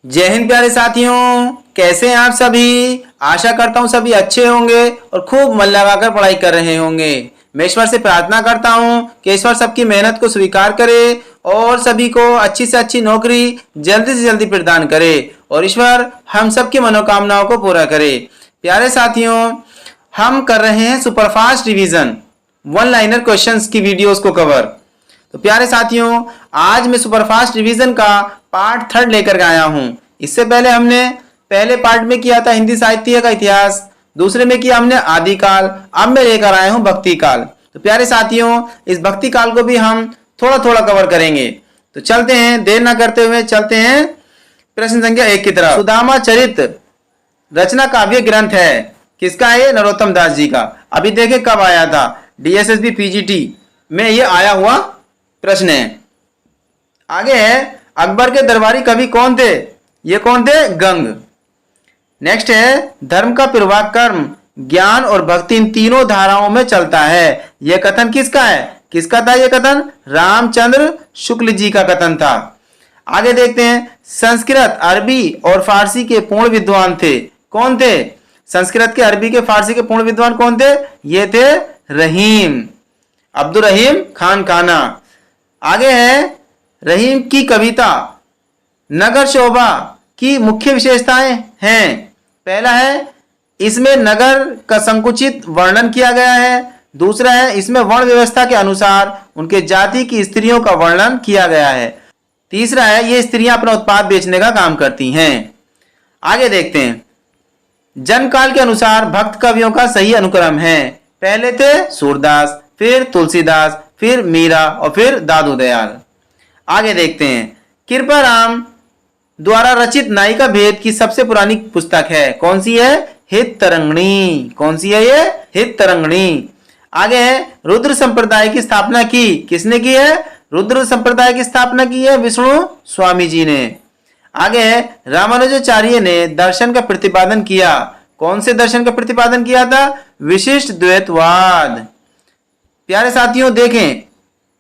जय हिंद प्यारे साथियों, कैसे हैं आप सभी। आशा करता हूं सभी अच्छे होंगे और खूब मन लगाकर पढ़ाई कर रहे होंगे। मैं ईश्वर से प्रार्थना करता हूं कि ईश्वर सबकी मेहनत को स्वीकार करे और सभी को अच्छी से अच्छी नौकरी जल्दी से जल्दी प्रदान करे और ईश्वर हम सबकी मनोकामनाओं को पूरा करे। प्यारे साथियों, हम कर रहे हैं superfast revision one liner questions की वीडियोस को कवर। तो प्यारे साथियों, आज मैं सुपरफास्ट रिवीजन का पार्ट 3 लेकर आया हूं। इससे पहले हमने पहले पार्ट में किया था हिंदी साहित्य का इतिहास, दूसरे में किया हमने आदिकाल, अब मैं लेकर आया हूं भक्ति काल। तो प्यारे साथियों, इस भक्ति काल को भी हम थोड़ा थोड़ा कवर करेंगे। तो चलते हैं, देर ना करते हुए चलते हैं प्रश्न संख्या 1 की तरफ। सुदामा चरित रचना काव्य ग्रंथ है, किसका है? नरोत्तम दास जी का। अभी देखें कब आया था, DSSB PGT में ये आया हुआ प्रश्न है। आगे है, अकबर के दरबारी कवि कौन थे? ये कौन थे? गंग। नेक्स्ट है, धर्म का प्रवाह कर्म, ज्ञान और भक्ति इन तीनों धाराओं में चलता है। यह कथन किसका है? किसका था यह कथन? रामचंद्र शुक्ल जी का कथन था। आगे देखते हैं, संस्कृत, अरबी और फारसी के पूर्ण विद्वान थे। कौन थे? संस्कृत के, अरबी के, फारसी के पूर्ण विद्वान कौन थे? ये थे रहीम, अब्दुल रहीम खान काना। आगे है, रहीम की कविता नगर शोभा की मुख्य विशेषताएं हैं। पहला है, इसमें नगर का संकुचित वर्णन किया गया है। दूसरा है, इसमें वर्ण व्यवस्था के अनुसार उनके जाति की स्त्रियों का वर्णन किया गया है। तीसरा है, ये स्त्रियां अपना उत्पाद बेचने का काम करती हैं। आगे देखते हैं, जनकाल के अनुसार भक्त कवियों का सही अनुक्रम है। पहले थे सूरदास, फिर तुलसीदास, फिर मीरा और फिर दादू दयाल। आगे देखते हैं, कृपाराम द्वारा रचित नायिका भेद की सबसे पुरानी पुस्तक है। कौन सी है? हित तरंगिणी। कौन सी है ये? हित तरंगिणी। आगे है, रुद्र संप्रदाय की स्थापना की किसने की है? रुद्र संप्रदाय की स्थापना की है विष्णु स्वामी जी ने। आगे है, रामानुजाचार्य ने दर्शन का प्रतिपादन किया। कौन से दर्शन का प्रतिपादन किया था? विशिष्ट द्वैतवाद। प्यारे साथियों, देखें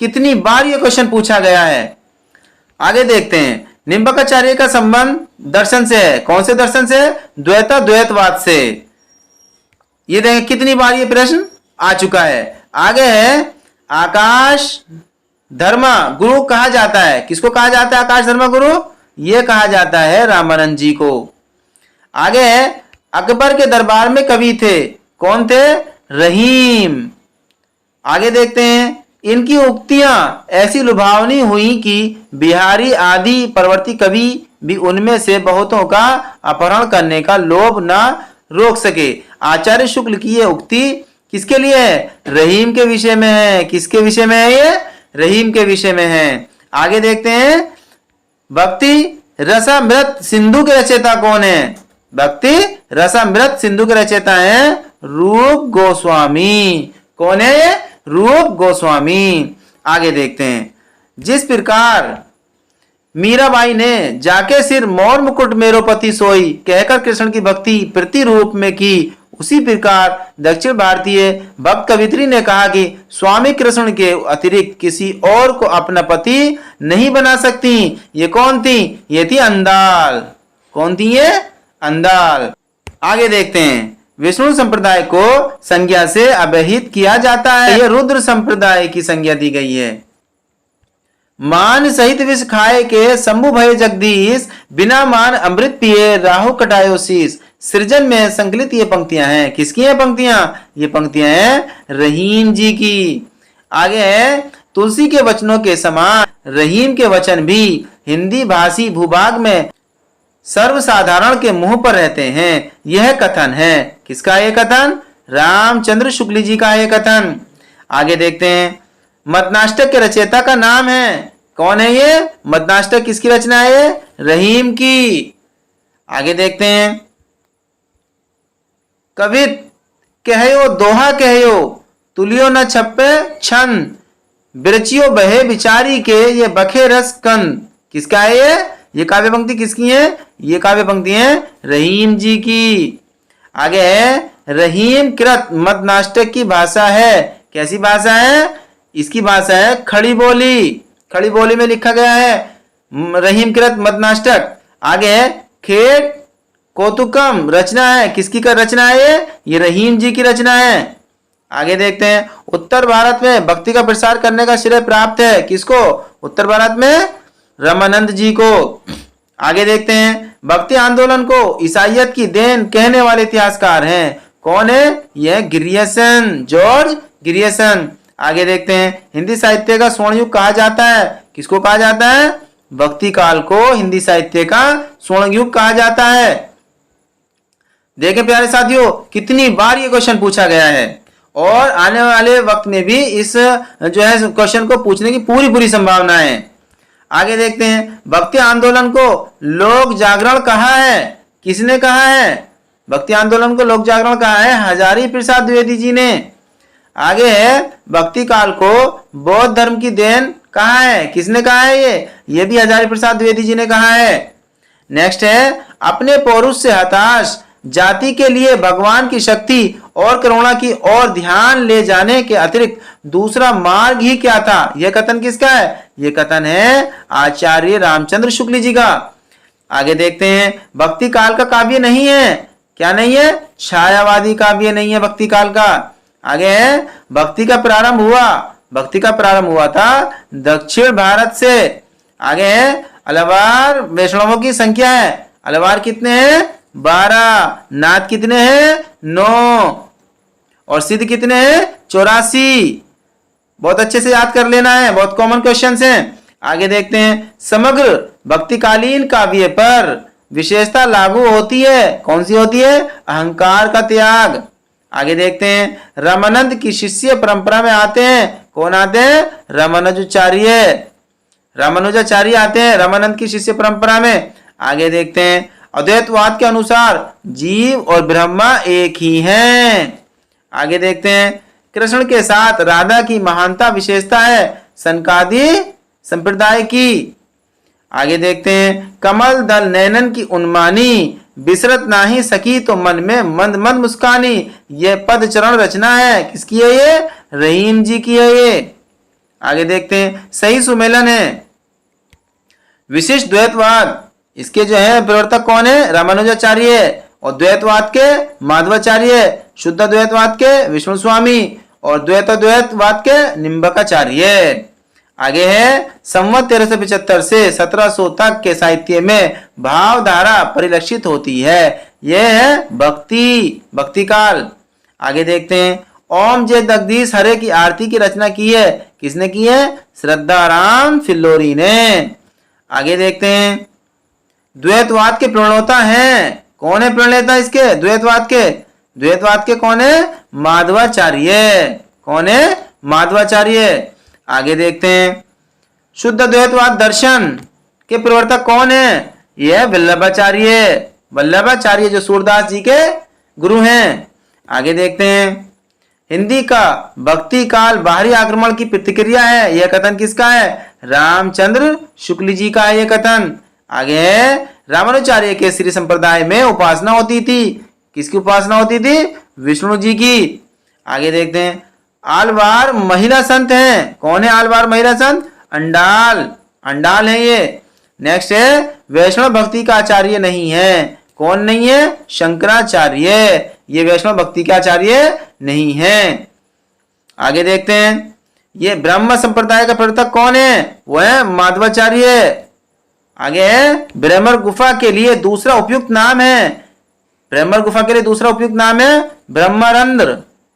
कितनी बार यह क्वेश्चन पूछा गया है। आगे देखते हैं, निम्बकाचार्य का संबंध दर्शन से है। कौन से दर्शन से? द्वैतवाद से। ये देखें कितनी बार ये प्रश्न आ चुका है। आगे है, आकाश धर्मा गुरु कहा जाता है। किसको कहा जाता है आकाश धर्मा गुरु? ये कहा जाता है रामानंद जी को। आगे है, अकबर के दरबार में कवि थे। कौन थे? रहीम। आगे देखते हैं, इनकी उक्तियां ऐसी लुभावनी हुई कि बिहारी आदि परवर्ती कवि भी उनमें से बहुतों का अपहरण करने का लोभ न रोक सके। आचार्य शुक्ल की ये उक्ति किसके लिए है? रहीम के विषय में है। किसके विषय में है ये? रहीम के विषय में है। आगे देखते हैं, भक्ति रसामृत सिंधु के रचयिता कौन है? भक्ति रसामृत सिंधु के रचयिता है रूप गोस्वामी। कौन है? रूप गोस्वामी। आगे देखते हैं, जिस प्रकार मीराबाई ने जाके सिर मोर मुकुट मेरोपति सोई कहकर कृष्ण की भक्ति प्रतिरूप में की, उसी प्रकार दक्षिण भारतीय भक्त कवित्री ने कहा कि स्वामी कृष्ण के अतिरिक्त किसी और को अपना पति नहीं बना सकती। ये कौन थी? ये थी अंदाल। कौन थी ये? अंदाल। आगे देखते हैं, विष्णु संप्रदाय को संज्ञा से अवहित किया जाता है। यह रुद्र संप्रदाय की संज्ञा दी गई है। मान सहित विष खाए के शंभु भय जगदीश, बिना मान अमृत पिए राहु कटायो शीश। सृजन में संकलित ये पंक्तियां हैं। किसकी हैं पंक्तियां? ये पंक्तियां हैं रहीम जी की। आगे है, तुलसी के वचनों के समान रहीम के वचन भी हिंदी भाषी भूभाग में सर्वसाधारण के मुंह पर रहते हैं। यह कथन है। किसका यह कथन? रामचंद्र शुक्ल जी का यह कथन। आगे देखते हैं, मदनाष्टक के रचयिता का नाम है। कौन है ये? मदनाष्टक किसकी रचना है? रहीम की। आगे देखते हैं, कवित कहयो दोहा कहयो तुलियो न छप्पे छंद, बिरचियो बहे बिचारी के ये बखे रस कंद। किसका है ये काव्य पंक्ति किसकी है? ये काव्य पंक्ति है रहीम जी की। आगे है, रहीम कृत मदनाष्टक की भाषा है। कैसी भाषा है? इसकी भाषा है खड़ी बोली। खड़ी बोली में लिखा गया है रहीम कृत मदनाष्टक। आगे है खेड कौतुकम रचना है, किसकी का रचना है ये रहीम जी की रचना है। आगे देखते हैं उत्तर भारत में भक्ति का प्रसार करने का श्रेय प्राप्त है किसको, उत्तर भारत में रामानंद जी को। आगे देखते हैं भक्ति आंदोलन को ईसाइयत की देन कहने वाले इतिहासकार हैं, कौन है यह ग्रियर्सन, जॉर्ज ग्रियर्सन। आगे देखते हैं हिंदी साहित्य का स्वर्ण युग कहा जाता है, किसको कहा जाता है, भक्ति काल को हिंदी साहित्य का स्वर्ण युग कहा जाता है। देखें प्यारे साथियों कितनी बार ये क्वेश्चन पूछा गया है और आने वाले वक्त में भी इस जो है क्वेश्चन को पूछने की पूरी संभावना है। आगे देखते हैं भक्ति आंदोलन को लोक जागरण कहा है, किसने कहा है, भक्ति आंदोलन को लोक जागरण कहा है हजारी प्रसाद द्विवेदी जी ने। आगे है भक्ति काल को बौद्ध धर्म की देन कहा है, किसने कहा है ये भी हजारी प्रसाद द्विवेदी जी ने कहा है। नेक्स्ट है अपने पौरुष से हताश जाति के लिए भगवान की शक्ति और करुणा की ओर ध्यान ले जाने के अतिरिक्त दूसरा मार्ग ही क्या था, यह कथन किसका है, यह कथन है आचार्य रामचंद्र शुक्ल जी का। आगे देखते हैं भक्ति काल का काव्य नहीं है, क्या नहीं है, छायावादी काव्य नहीं है भक्ति काल का। आगे है भक्ति का प्रारंभ हुआ, भक्ति का प्रारंभ हुआ था दक्षिण भारत से। आगे है अलवार वैष्णवों की संख्या है, अलवार कितने हैं 12, नाथ कितने हैं 9 और सिद्ध कितने हैं 84। बहुत अच्छे से याद कर लेना है, बहुत कॉमन क्वेश्चंस हैं। आगे देखते हैं समग्र भक्तिकालीन काव्य पर विशेषता लागू होती है, कौन सी होती है, अहंकार का त्याग। आगे देखते हैं रामानंद की शिष्य परंपरा में आते हैं, कौन आते हैं, रामानुजाचार्य, रामानुजाचार्य आते हैं रामानंद की शिष्य परंपरा में। आगे देखते हैं अद्वैतवाद के अनुसार जीव और ब्रह्मा एक ही हैं। आगे देखते हैं कृष्ण के साथ राधा की महानता विशेषता है सनकादि संप्रदाय की। आगे देखते हैं कमल दल नैनन की उन्मानी बिसरत नाही सकी तो मन में मंद मंद मुस्कानी, ये पद चरण रचना है, किसकी है ये, रहीम जी की है ये। आगे देखते हैं सही सुमेलन है विशिष्ट द्वैतवाद, इसके जो है प्रवर्तक कौन है, रामानुजाचार्य, और द्वैतवाद के माधवाचार्य, शुद्ध द्वैतवाद के विष्णु स्वामी और द्वैतवाद के निम्बकाचार्य। आगे है संवत 1375 से 1700 तक के साहित्य में भावधारा परिलक्षित होती है, यह है भक्ति काल। आगे देखते हैं ओम जय जगदीश हरे की आरती की रचना की है, किसने की है, श्रद्धाराम फिल्लोरी ने। आगे देखते हैं द्वैतवाद के प्रणेता हैं, कौन है प्रणेता इसके, द्वैतवाद के कौन है, माधवाचार्य, कौन है, माधवाचार्य। आगे देखते हैं शुद्ध द्वैतवाद दर्शन के प्रवर्तक कौन है, यह वल्लभाचार्य जो सूरदास जी के गुरु हैं। आगे देखते हैं हिंदी का भक्ति काल बाहरी आक्रमण की प्रतिक्रिया है, यह कथन किसका है, रामचंद्र शुक्ल जी का है यह कथन। आगे है रामानुजाचार्य के श्री संप्रदाय में उपासना होती थी, किसकी उपासना होती थी, विष्णु जी की। आगे देखते हैं आलवार महिला संत हैं, कौन है आलवार महिला संत, अंडाल है ये। नेक्स्ट है वैष्णव भक्ति का आचार्य नहीं है, कौन नहीं है, शंकराचार्य, ये वैष्णव भक्ति के आचार्य नहीं है। आगे देखते हैं ये ब्रह्म संप्रदाय का प्रवर्तक कौन है, वो है माधवाचार्य। आगे है ब्रह्मर गुफा के लिए दूसरा उपयुक्त नाम है, ब्रह्मर गुफा के लिए दूसरा उपयुक्त नाम है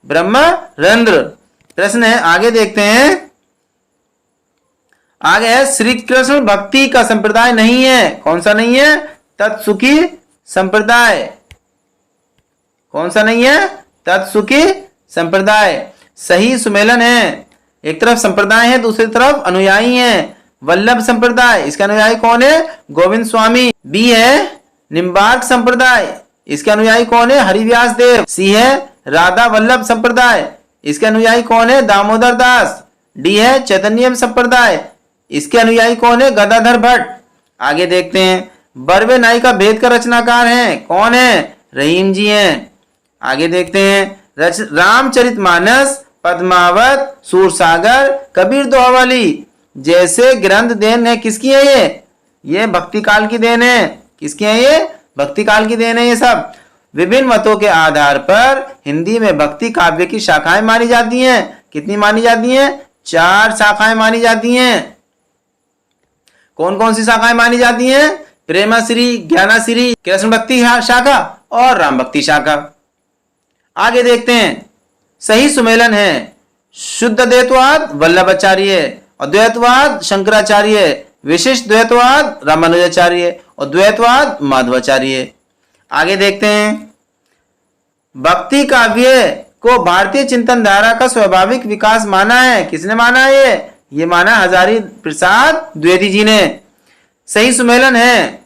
ब्रह्मरंध्र। प्रश्न है आगे देखते हैं, आगे है श्री कृष्ण भक्ति का संप्रदाय नहीं है, कौन सा नहीं है, तत्सुखी संप्रदाय, कौन सा नहीं है, तत्सुखी संप्रदाय। सही सुमेलन है, एक तरफ संप्रदाय है दूसरी तरफ अनुयायी है, वल्लभ संप्रदाय, इसके अनुयायी कौन है, गोविंद स्वामी। बी है निम्बार्क संप्रदाय, इसके अनुयायी कौन है, हरिव्यास देव। सी है राधा वल्लभ संप्रदाय, इसके अनुयायी कौन है, दामोदर दास। डी है चैतन्य संप्रदाय, इसके अनुयायी कौन है, गदाधर भट्ट। आगे देखते हैं बर्वे नाई का भेद का रचनाकार है, कौन है, रहीम जी हैं। आगे देखते हैं रामचरितमानस, पद्मावत, सूरसागर, कबीर दोहावली जैसे ग्रंथ देन है, किसकी है ये भक्ति काल की देन है। किसके हैं ये? भक्ति काल की देन है ये सब। विभिन्न मतों के आधार पर हिंदी में भक्ति काव्य की शाखाएं मानी जाती हैं। कितनी मानी जाती हैं? 4 शाखाएं मानी जाती हैं। कौन कौन सी शाखाएं मानी जाती हैं? प्रेमाश्री, ज्ञानाश्री, कृष्ण भक्ति शाखा और राम भक्ति शाखा। आगे देखते हैं। सही सुमेलन है शुद्ध द्वैतवाद वल्लभाचार्य, अद्वैतवाद शंकराचार्य, विशिष्ट द्वैतवाद रामानुजाचार्य और द्वैतवाद माधवाचार्य। आगे देखते हैं। भक्ति काव्य को भारतीय चिंतन धारा का स्वाभाविक विकास माना है। किसने माना है? ये माना हजारी प्रसाद द्विवेदी जी ने। सही सुमेलन है,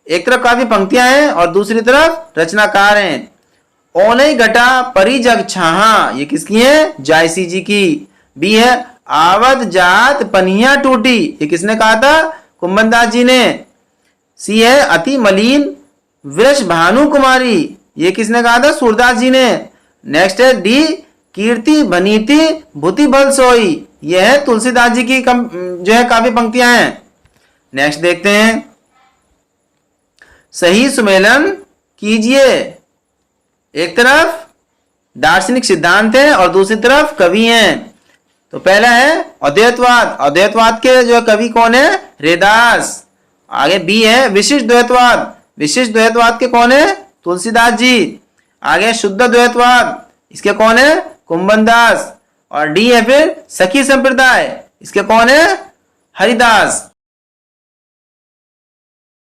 एक तरफ काव्य पंक्तियां हैं और दूसरी तरफ रचनाकार हैं। ओनई घटा परी जग छाहा, ये किसकी है? जायसी जी की। बी है आवद जात पनिया टूटी, ये किसने कहा था? कुंभनदास जी ने। सी है अति मलिन वृष भानु कुमारी, ये किसने कहा था? सूरदास जी ने। नेक्स्ट है डी कीर्ति बनीति भूति बल सोई, ये है तुलसीदास जी की जो है काव्य पंक्तियां हैं। नेक्स्ट देखते हैं। सही सुमेलन कीजिए। एक तरफ दार्शनिक सिद्धांत है और दूसरी तरफ कवि हैं। तो पहला है अद्वैतवाद। अद्वैतवाद के जो कवि कौन है? रैदास। आगे बी है विशिष्ट द्वैतवाद। विशिष्ट द्वैतवाद के कौन है? तुलसीदास जी। आगे शुद्ध द्वैतवाद, इसके कौन है? कुंभनदास। और डी है फिर सखी संप्रदाय, इसके कौन है? हरिदास।